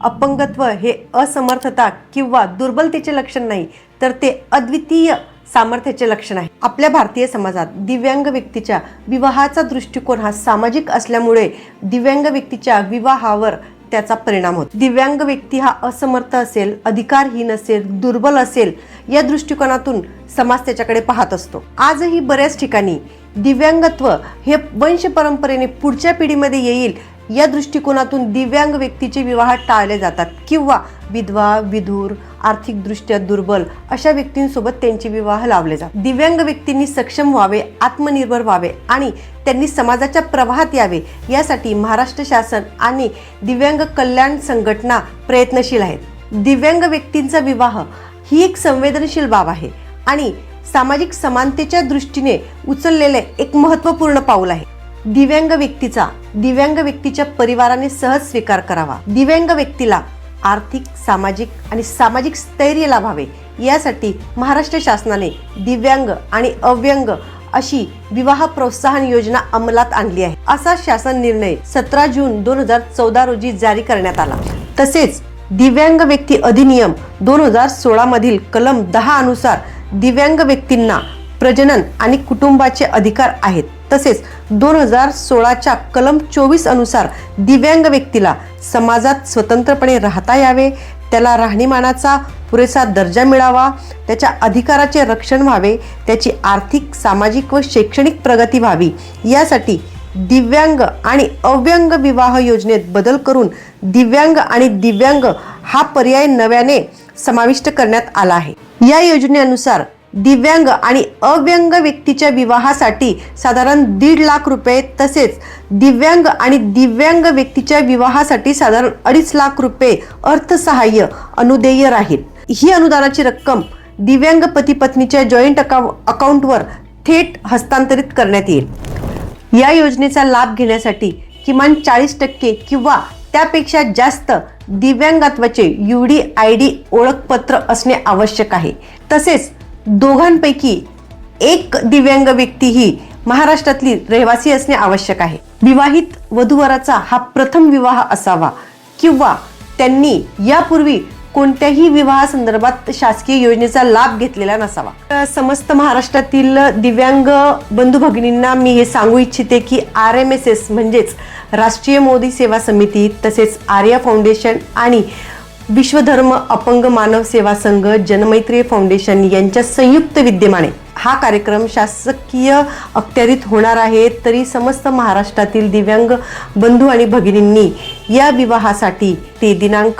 अपंगत्व हे असमर्थता किंवा दुर्बलतेचे लक्षण नाही, तर ते अद्वितीय सामर्थ्याचे लक्षण आहे. आपल्या भारतीय समाजात दिव्यांग व्यक्तीच्या विवाहाचा दृष्टिकोन हा सामाजिक असल्यामुळे दिव्यांग व्यक्तीच्या विवाहावर त्याचा परिणाम होतो. दिव्यांग व्यक्ती हा असमर्थ असेल, अधिकारहीन असेल, दुर्बल असेल या दृष्टिकोनातून समाज त्याच्याकडे पाहत असतो. आजही बऱ्याच ठिकाणी दिव्यांगत्व हे वंश परंपरेने पुढच्या पिढीमध्ये येईल या दृष्टिकोनातून दिव्यांग व्यक्तीचे विवाह टाळले जातात किंवा विधवा, विधूर, आर्थिकदृष्ट्या दुर्बल अशा व्यक्तींसोबत त्यांचे विवाह लावले जातात. दिव्यांग व्यक्तींनी सक्षम व्हावे, आत्मनिर्भर व्हावे आणि त्यांनी समाजाच्या प्रवाहात यावे यासाठी महाराष्ट्र शासन आणि दिव्यांग कल्याण संघटना प्रयत्नशील आहेत. दिव्यांग व्यक्तींचा विवाह ही एक संवेदनशील बाब आहे आणि सामाजिक समानतेच्या दृष्टीने उचललेले एक महत्त्वपूर्ण पाऊल आहे. दिव्यांग व्यक्तीच्या परिवाराने सहज स्वीकार करावा. दिव्यांग व्यक्तीला आर्थिक, सामाजिक आणि सामाजिक स्थैर्य लाभावे यासाठी महाराष्ट्र शासनाने दिव्यांग आणि अव्यंग अशी विवाह प्रोत्साहन योजना अंमलात आणली आहे. असा शासन निर्णय 17 जून 2014 रोजी जारी करण्यात आला. तसेच दिव्यांग व्यक्ती अधिनियम 2016 मधील कलम 10 अनुसार दिव्यांग व्यक्तींना प्रजनन आणि कुटुंबाचे अधिकार आहेत. तसेच 2016च्या कलम 24 अनुसार दिव्यांग व्यक्तीला समाजात स्वतंत्रपणे राहता यावे, त्याला राहणीमानाचा पुरेसा दर्जा मिळावा, त्याच्या अधिकाराचे रक्षण व्हावे, त्याची आर्थिक, सामाजिक व शैक्षणिक प्रगती व्हावी यासाठी दिव्यांग आणि अव्यंग विवाह योजनेत बदल करून दिव्यांग आणि दिव्यांग हा पर्याय नव्याने समाविष्ट करण्यात आला आहे. या योजनेनुसार दिव्यांग आणि अव्यंग व्यक्तीच्या विवाहासाठी साधारण 1.5 लाख रुपये, तसेच दिव्यांग आणि दिव्यांग व्यक्तीच्या विवाहासाठी साधारण 2.5 लाख रुपये अर्थसहाय्य अनुदेय राहील. ही अनुदानाची रक्कम दिव्यांग पती पत्नीच्या जॉईंट अकाउंटवर थेट हस्तांतरित करण्यात येईल. या योजनेचा लाभ घेण्यासाठी किमान 40% किंवा त्यापेक्षा जास्त दिव्यांगत्वाचे UDID ओळखपत्र असणे आवश्यक आहे. तसेच दोघांपैकी एक दिव्यांग व्यक्ती ही महाराष्ट्रातली रहिवासी असणे आवश्यक आहे. विवाहित वधूवराचा हा प्रथम विवाह असावा किंवा त्यांनी यापूर्वी कोणत्याही विवाहासंदर्भात शासकीय योजनेचा लाभ घेतलेला नसावा. समस्त महाराष्ट्रातील दिव्यांग बंधू भगिनींना मी हे सांगू इच्छिते की RMSS म्हणजेच राष्ट्रीय मोदी सेवा समिती, तसेच आर्या फाउंडेशन आणि विश्वधर्म अपंग मानव सेवा संघ, जनमैत्री फाउंडेशन यांच्या संयुक्त विद्यमाने हा कार्यक्रम शासकीय अखत्यारीत होणार आहे. तरी समस्त महाराष्ट्रातील दिव्यांग बंधू आणि भगिनींनी या विवाहासाठी ते दिनांक